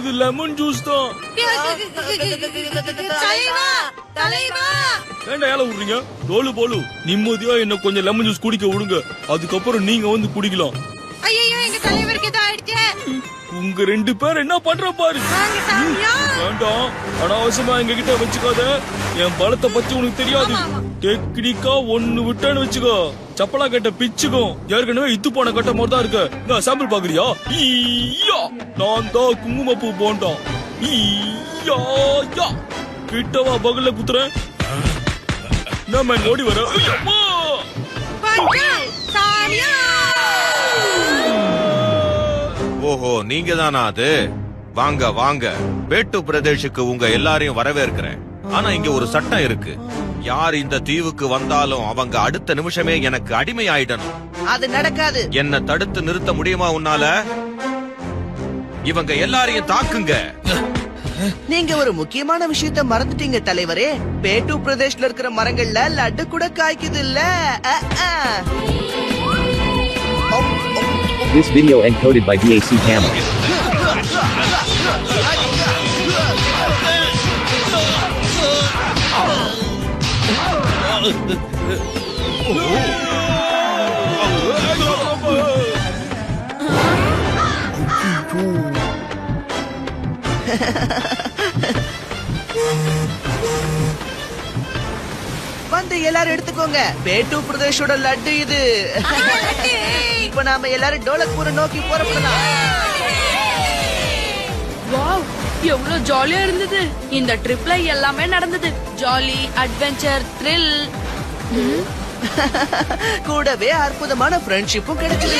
இது lemon juice தான். ஏன்டா ஏல விடுறீங்க? டோலு போலு நிம்மதியா என்ன கொஞ்சம் லெமன் ஜூஸ் குடிக்க விடுங்க. அதுக்கப்புறம் நீங்க வந்து குடிக்கலாம். ஐயோ எங்க தலைவருக்கு ஏதோ ஆயிடுச்சு. உங்க ரெண்டு பேர் என்ன பண்ற பாரு. வேண்டாம், அனாவசியமா எங்க கிட்ட வச்சுக்காத. என் பலத்தை பத்தி உனக்கு தெரியாது. டெக்னிக்கா ஒண்ணு விட்டேன்னு வச்சுக்கோ, சப்பலா கட்ட பிச்சுக்கும். ஏற்கனவே இத்து போன கட்ட மாதிரி தான் இருக்கு. நான் சாம்பிள் பாக்குறியா? நான் தான் குங்குமப்பூ போண்டான். கிட்டவா பகல்ல குத்துறேன். நம்ம ஓடி வர. ஓஹோ, நீங்க தானா அது? வாங்க வாங்க, பேட்டு பிரதேஷுக்கு உங்க எல்லாரையும் வரவேற்கிறேன். ஆனா இங்க ஒரு சட்டம் இருக்கு. யார் இந்த தீவுக்கு வந்தாலும் அவங்க அடுத்த நிமிஷமே எனக்கு அடிமை ஆயிடணும். அது நடக்காது. என்ன தடுத்து நிறுத்த முடியுமா உன்னால? இவங்க எல்லாரையும் தாக்குங்க. நீங்க ஒரு முக்கியமான விஷயத்த மறந்துட்டீங்க தலைவரே. பேட்டு பிரதேஷ்ல இருக்கிற மரங்கள்ல லட்டு கூட காய்க்குது இல்ல. This video encoded by DAC Camel. வந்து எல்லாரும் எடுத்துக்கோங்க. பேட்டு பிரதேஷோட லட்டு இது. இப்ப நாம எல்லாரும் டோலக்பூரை நோக்கி புறப்படலாம். வாவ், எவ்வளவு ஜாலியா இருந்தது. இந்த ட்ரிப்ல எல்லாமே நடந்தது. ஜாலி, அட்வென்ச்சர், த்ரில், கூடவே அற்புதமான ஃப்ரெண்ட்ஷிப்பும் கிடைச்சது.